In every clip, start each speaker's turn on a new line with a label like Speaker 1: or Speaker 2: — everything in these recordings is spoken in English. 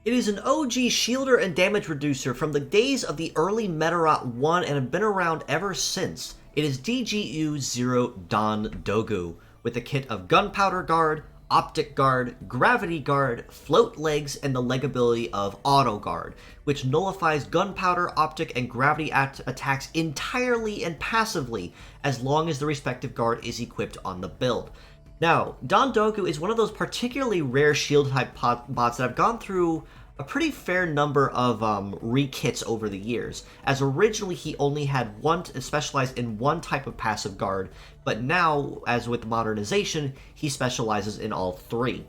Speaker 1: It is an OG shielder and damage reducer from the days of the early Medarot 1 and have been around ever since. It is DGU00 DonDoguu, with a kit of Gunpowder Guard, Optic Guard, Gravity Guard, Float Legs, and the leg ability of Auto Guard, which nullifies Gunpowder, Optic, and Gravity attacks entirely and passively as long as the respective guard is equipped on the build. Now, DonDoguu is one of those particularly rare shield-type bots that have gone through a pretty fair number of re-kits over the years, as originally he only had specialized in one type of passive guard, but now, as with modernization, he specializes in all three.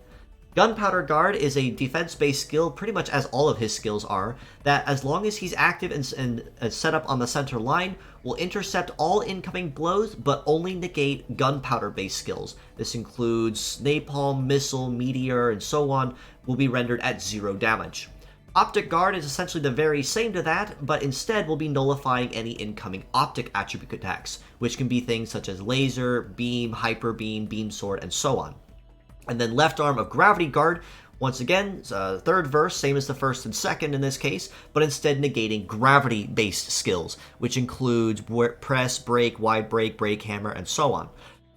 Speaker 1: Gunpowder Guard is a defense-based skill, pretty much as all of his skills are, that as long as he's active and set up on the center line, will intercept all incoming blows, but only negate gunpowder-based skills. This includes napalm, missile, meteor, and so on, will be rendered at 0 damage. Optic Guard is essentially the very same to that, but instead will be nullifying any incoming optic attribute attacks, which can be things such as laser, beam, hyper beam, beam sword, and so on. And then left arm of Gravity Guard, once again, third verse, same as the first and second in this case, but instead negating gravity-based skills, which includes press, break, wide break, break hammer, and so on.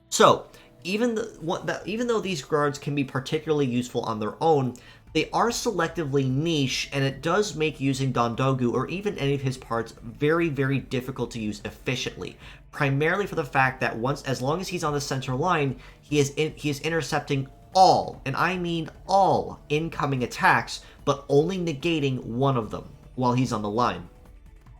Speaker 1: So, even though these guards can be particularly useful on their own, they are selectively niche, and it does make using DonDoguu or even any of his parts very, very difficult to use efficiently. Primarily for the fact that as long as he's on the center line, he is intercepting all, and I mean all, incoming attacks, but only negating one of them while he's on the line.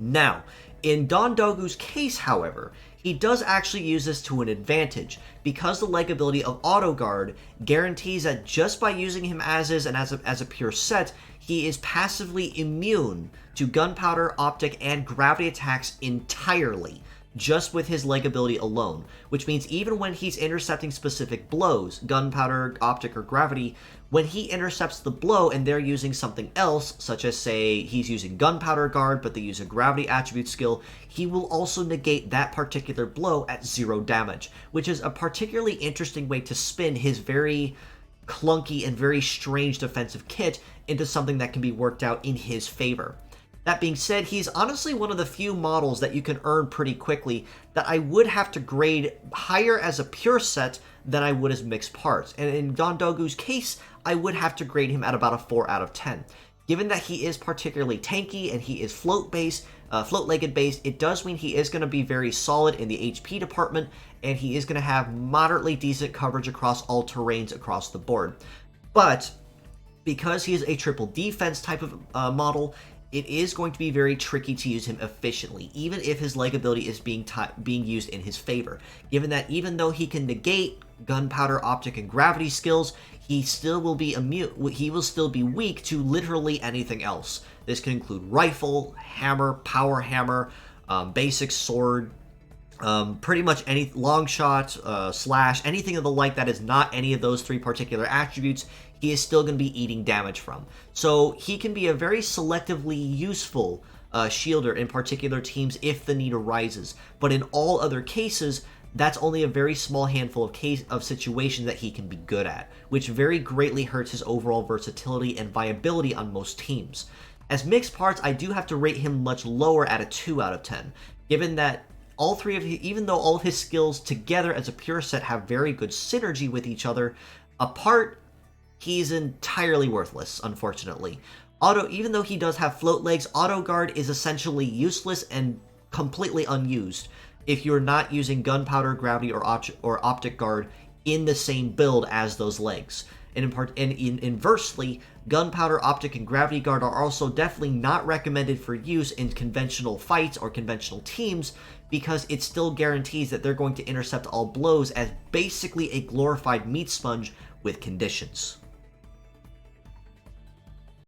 Speaker 1: Now, in DonDoguu's case, however, he does actually use this to an advantage, because the leg ability of Auto Guard guarantees that just by using him as is and as a pure set, he is passively immune to Gunpowder, Optic, and Gravity attacks entirely, just with his leg ability alone, which means even when he's intercepting specific blows, Gunpowder, Optic, or Gravity, when he intercepts the blow and they're using something else, such as say he's using Gunpowder Guard but they use a Gravity attribute skill, he will also negate that particular blow at 0 damage, which is a particularly interesting way to spin his very clunky and very strange defensive kit into something that can be worked out in his favor. That being said, he's honestly one of the few models that you can earn pretty quickly that I would have to grade higher as a pure set than I would as mixed parts. And in DonDoguu's case, I would have to grade him at about a 4 out of 10. Given that he is particularly tanky and he is float-legged based, it does mean he is going to be very solid in the HP department, and he is going to have moderately decent coverage across all terrains across the board. But because he is a triple defense type of model, it is going to be very tricky to use him efficiently, even if his leg ability is being used in his favor, given that even though he can negate Gunpowder, Optic, and Gravity skills, he still will be weak to literally anything else. This can include rifle, hammer, power hammer, basic sword, pretty much any long shot, slash, anything of the like that is not any of those three particular attributes, he is still going to be eating damage from. So he can be a very selectively useful shielder in particular teams if the need arises. But in all other cases, that's only a very small handful of situations that he can be good at, which very greatly hurts his overall versatility and viability on most teams. As mixed parts, I do have to rate him much lower at a 2 out of 10, given that even though all of his skills together as a pure set have very good synergy with each other, apart, he's entirely worthless, unfortunately. Even though he does have float legs, Auto Guard is essentially useless and completely unused if you're not using Gunpowder, Gravity, or Optic Guard in the same build as those legs. And inversely, Gunpowder, Optic, and Gravity Guard are also definitely not recommended for use in conventional fights or conventional teams, because it still guarantees that they're going to intercept all blows as basically a glorified meat sponge with conditions.